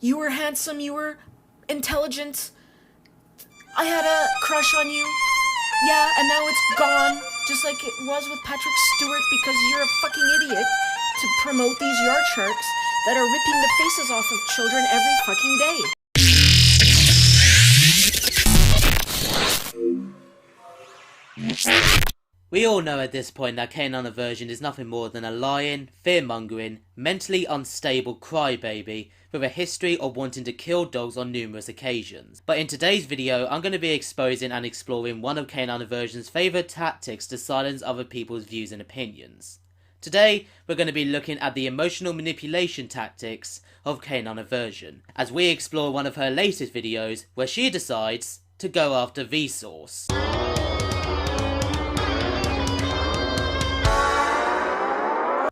You were handsome, you were intelligent. I had a crush on you. Yeah, and now it's gone, just like it was with Patrick Stewart, because you're a fucking idiot to promote these yard sharks that are ripping the faces off of children every fucking day. We all know at this point that canine aversion is nothing more than a lying, fear-mongering, mentally unstable crybaby with a history of wanting to kill dogs on numerous occasions. But in today's video, I'm going to be exposing and exploring one of canine aversion's favourite tactics to silence other people's views and opinions. Today, we're going to be looking at the emotional manipulation tactics of canine aversion, as we explore one of her latest videos where she decides to go after vsauce.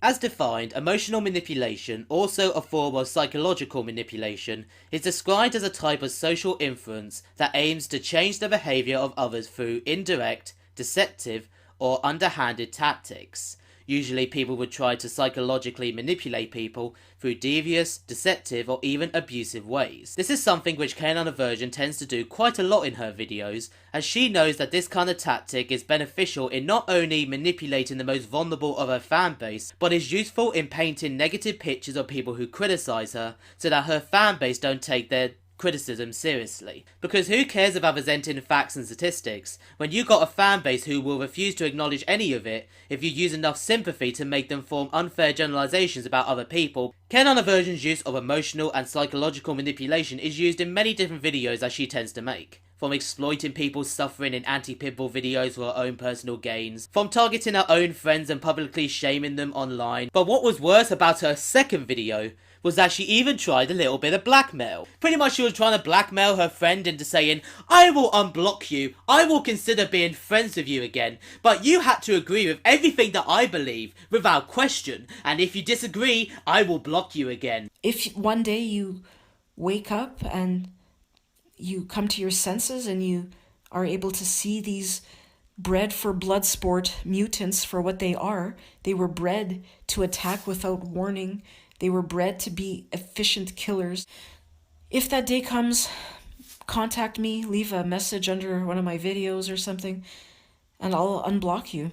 As defined, emotional manipulation, also a form of psychological manipulation, is described as a type of social influence that aims to change the behaviour of others through indirect, deceptive, or underhanded tactics. Usually people would try to psychologically manipulate people through devious, deceptive, or even abusive ways. This is something which canine aversion tends to do quite a lot in her videos, as she knows that this kind of tactic is beneficial in not only manipulating the most vulnerable of her fan base, but is useful in painting negative pictures of people who criticise her, so that her fan base don't take their criticism seriously. Because who cares about presenting facts and statistics when you got a fan base who will refuse to acknowledge any of it if you use enough sympathy to make them form unfair generalizations about other people? Canine aversion's use of emotional and psychological manipulation is used in many different videos that she tends to make. From exploiting people's suffering in anti-pitbull videos for her own personal gains, from targeting her own friends and publicly shaming them online. But what was worse about her second video was that she even tried a little bit of blackmail. Pretty much she was trying to blackmail her friend into saying, I will unblock you, I will consider being friends with you again, but you had to agree with everything that I believe, without question, and if you disagree, I will block you again. If one day you wake up and you come to your senses and you are able to see these bred for blood sport mutants for what they are, they were bred to attack without warning. They were bred to be efficient killers. If that day comes, contact me, leave a message under one of my videos or something, and I'll unblock you.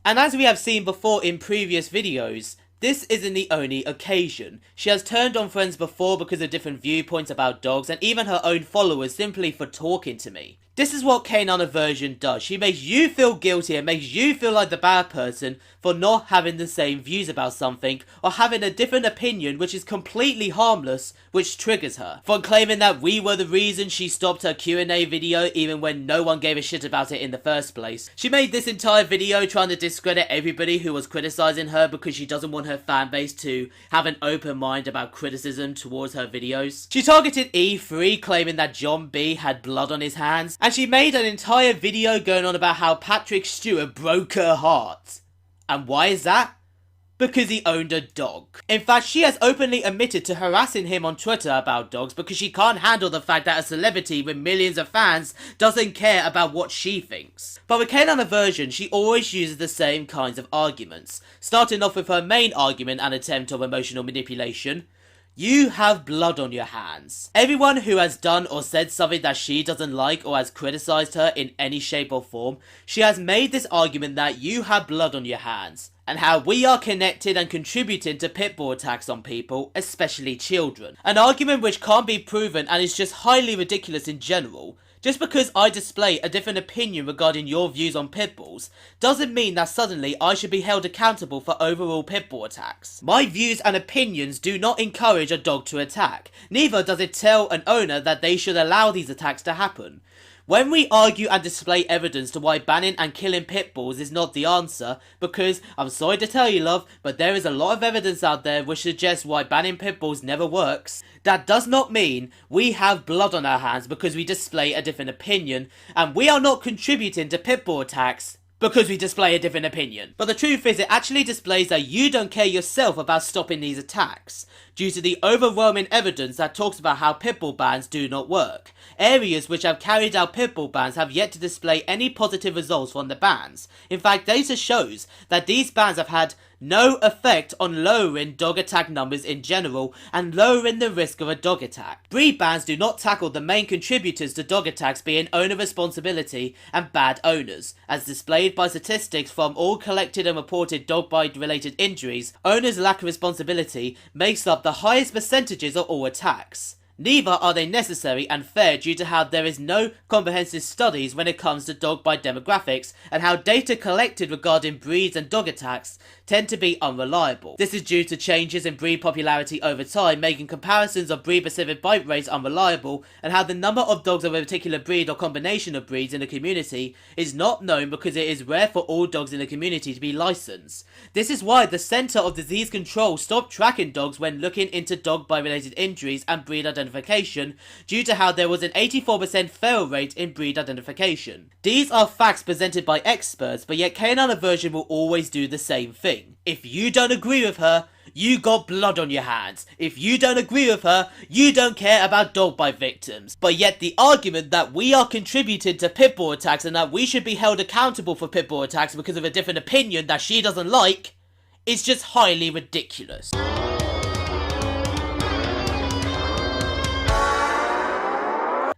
And as we have seen before in previous videos, this isn't the only occasion. She has turned on friends before because of different viewpoints about dogs, and even her own followers simply for talking to me. This is what canine aversion does. She makes you feel guilty and makes you feel like the bad person for not having the same views about something, or having a different opinion which is completely harmless, which triggers her. From claiming that we were the reason she stopped her Q&A video even when no one gave a shit about it in the first place. She made this entire video trying to discredit everybody who was criticising her because she doesn't want her fanbase to have an open mind about criticism towards her videos. She targeted E3, claiming that John B had blood on his hands, and she made an entire video going on about how Patrick Stewart broke her heart. And why is that? Because he owned a dog. In fact, she has openly admitted to harassing him on Twitter about dogs because she can't handle the fact that a celebrity with millions of fans doesn't care about what she thinks. But with canine aversion, she always uses the same kinds of arguments, starting off with her main argument and attempt of emotional manipulation. You have blood on your hands. Everyone who has done or said something that she doesn't like or has criticised her in any shape or form, she has made this argument that you have blood on your hands, and how we are connected and contributing to pitbull attacks on people, especially children. An argument which can't be proven and is just highly ridiculous in general. Just because I display a different opinion regarding your views on pitbulls doesn't mean that suddenly I should be held accountable for overall pitbull attacks. My views and opinions do not encourage a dog to attack. Neither does it tell an owner that they should allow these attacks to happen. When we argue and display evidence to why banning and killing pit bulls is not the answer, because, I'm sorry to tell you love, but there is a lot of evidence out there which suggests why banning pit bulls never works, that does not mean we have blood on our hands because we display a different opinion, and we are not contributing to pit bull attacks because we display a different opinion. But the truth is, it actually displays that you don't care yourself about stopping these attacks. due to the overwhelming evidence that talks about how pitbull bans do not work. Areas which have carried out pitbull bans have yet to display any positive results from the bans. In fact, data shows that these bans have had no effect on lowering dog attack numbers in general and lowering the risk of a dog attack. Breed bans do not tackle the main contributors to dog attacks being owner responsibility and bad owners. As displayed by statistics from all collected and reported dog bite related injuries, owners' lack of responsibility makes up the highest percentages of all attacks. Neither are they necessary and fair due to how there is no comprehensive studies when it comes to dog bite demographics and how data collected regarding breeds and dog attacks tend to be unreliable. This is due to changes in breed popularity over time, making comparisons of breed-specific bite rates unreliable, and how the number of dogs of a particular breed or combination of breeds in a community is not known because it is rare for all dogs in a community to be licensed. This is why the Centre of Disease Control stopped tracking dogs when looking into dog bite related injuries and breed identification due to how there was an 84% fail rate in breed identification. These are facts presented by experts, but yet canine aversion will always do the same thing. If you don't agree with her, you got blood on your hands. If you don't agree with her, you don't care about dog bite victims. But yet the argument that we are contributing to pitbull attacks and that we should be held accountable for pitbull attacks because of a different opinion that she doesn't like is just highly ridiculous.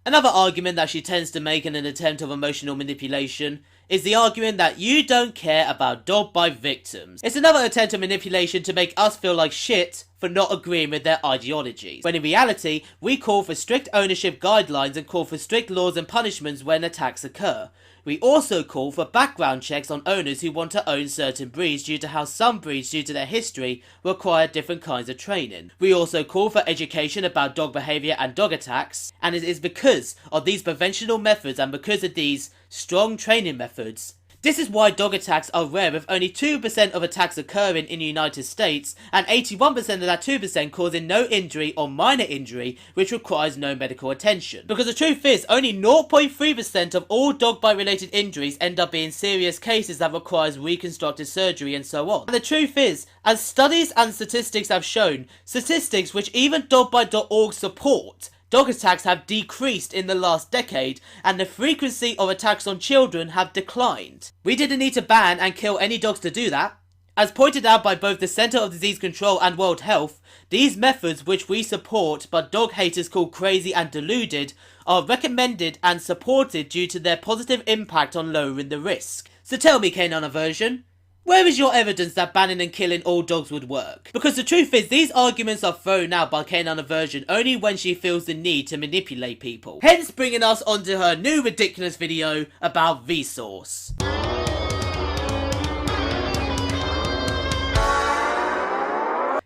Another argument that she tends to make in an attempt of emotional manipulation is the argument that you don't care about dog bite victims. It's another attempt of manipulation to make us feel like shit for not agreeing with their ideologies, when in reality, we call for strict ownership guidelines and call for strict laws and punishments when attacks occur. We also call for background checks on owners who want to own certain breeds due to how some breeds, due to their history, require different kinds of training. We also call for education about dog behaviour and dog attacks, and it is because of these preventional methods and because of these strong training methods. This is why dog attacks are rare, with only 2% of attacks occurring in the United States and 81% of that 2% causing no injury or minor injury which requires no medical attention. Because the truth is, only 0.3% of all dog bite related injuries end up being serious cases that requires reconstructive surgery and so on. And the truth is, as studies and statistics have shown, statistics which even dogbite.org support, dog attacks have decreased in the last decade, and the frequency of attacks on children have declined. We didn't need to ban and kill any dogs to do that. As pointed out by both the Centre of Disease Control and World Health, these methods which we support but dog haters call crazy and deluded are recommended and supported due to their positive impact on lowering the risk. So tell me, canine aversion, where is your evidence that banning and killing all dogs would work? Because the truth is, these arguments are thrown out by canine aversion only when she feels the need to manipulate people. Hence bringing us onto her new ridiculous video about vsauce.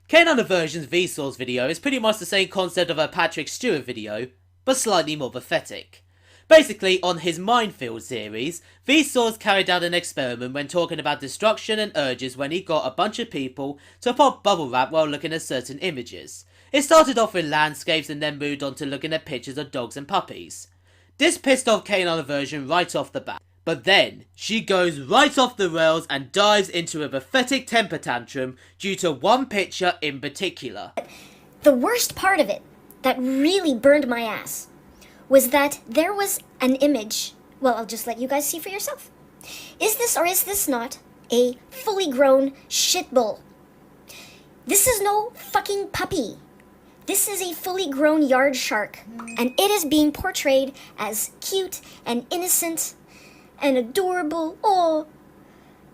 Canine aversion's vsauce video is pretty much the same concept of her Patrick Stewart video, but slightly more pathetic. Basically, on his Minefield series, vsauce carried out an experiment when talking about destruction and urges when he got a bunch of people to pop bubble wrap while looking at certain images. It started off with landscapes and then moved on to looking at pictures of dogs and puppies. This pissed off canine aversion right off the bat. But then, she goes right off the rails and dives into a pathetic temper tantrum due to one picture in particular. The worst part of it, that really burned my ass, was that there was an image. Well, I'll just let you guys see for yourself. Is this or is this not a fully grown shit bull? This is no fucking puppy. This is a fully grown yard shark, and it is being portrayed as cute and innocent and adorable. Oh,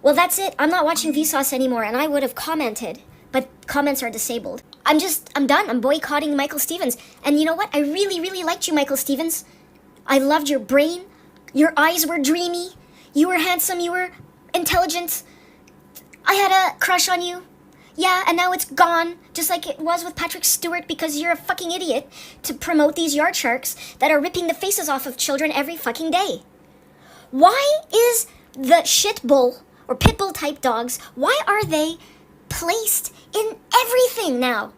well, that's it. I'm not watching vsauce anymore, and I would have commented, but comments are disabled. I'm done. I'm boycotting Michael Stevens. And you know what? I really, really liked you, Michael Stevens. I loved your brain. Your eyes were dreamy. You were handsome. You were intelligent. I had a crush on you. Yeah, and now it's gone, just like it was with Patrick Stewart, because you're a fucking idiot to promote these yard sharks that are ripping the faces off of children every fucking day. Why is the shit bull or pit bull type dogs, why are they placed in everything now?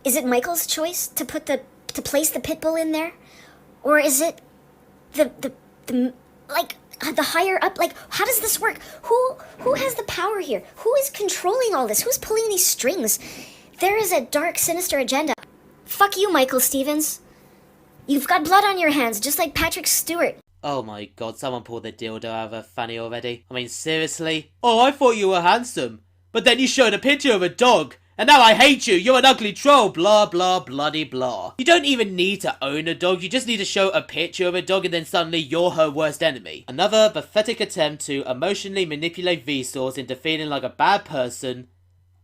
Is it Michael's choice to place the pit bull in there? Or is it the higher up? Like, how does this work? Who has the power here? Who is controlling all this? Who's pulling these strings? There is a dark, sinister agenda. Fuck you, Michael Stevens. You've got blood on your hands, just like Patrick Stewart. Oh my god, someone pulled the dildo out of her fanny already. I mean, seriously? Oh, I thought you were handsome. But then you showed a picture of a dog. And now I hate you, you're an ugly troll, blah blah bloody blah. You don't even need to own a dog, you just need to show a picture of a dog and then suddenly you're her worst enemy. Another pathetic attempt to emotionally manipulate vsauce into feeling like a bad person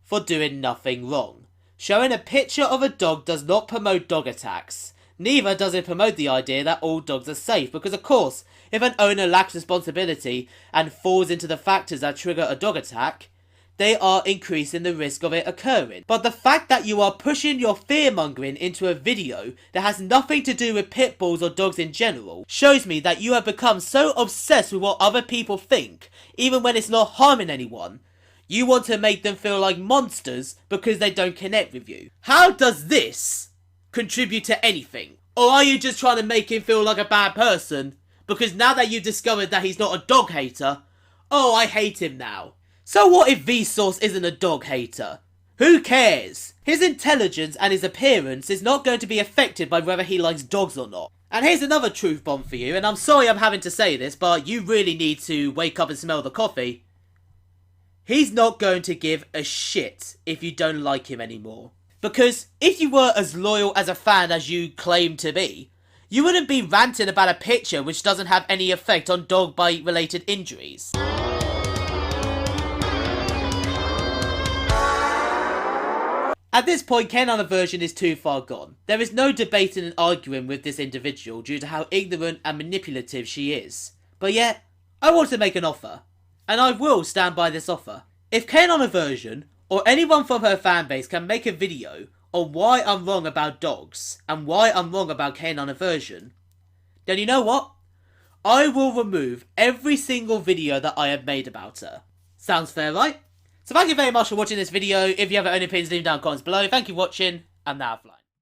for doing nothing wrong. Showing a picture of a dog does not promote dog attacks. Neither does it promote the idea that all dogs are safe, because of course, if an owner lacks responsibility and falls into the factors that trigger a dog attack, they are increasing the risk of it occurring. But the fact that you are pushing your fear-mongering into a video that has nothing to do with pit bulls or dogs in general shows me that you have become so obsessed with what other people think, even when it's not harming anyone. You want to make them feel like monsters because they don't connect with you. How does this contribute to anything? Or are you just trying to make him feel like a bad person because now that you've discovered that he's not a dog hater, oh, I hate him now. So what if vsauce isn't a dog hater? Who cares? His intelligence and his appearance is not going to be affected by whether he likes dogs or not. And here's another truth bomb for you, and I'm sorry I'm having to say this, but you really need to wake up and smell the coffee. He's not going to give a shit if you don't like him anymore. Because if you were as loyal as a fan as you claim to be, you wouldn't be ranting about a picture which doesn't have any effect on dog bite related injuries. At this point, canine aversion is too far gone. There is no debating and arguing with this individual due to how ignorant and manipulative she is. But yet, I want to make an offer. And I will stand by this offer. If canine aversion, or anyone from her fanbase can make a video on why I'm wrong about dogs, and why I'm wrong about canine aversion, then you know what? I will remove every single video that I have made about her. Sounds fair, right? So thank you very much for watching this video. If you have any opinions, leave them down in the comments below. Thank you for watching, and now fly.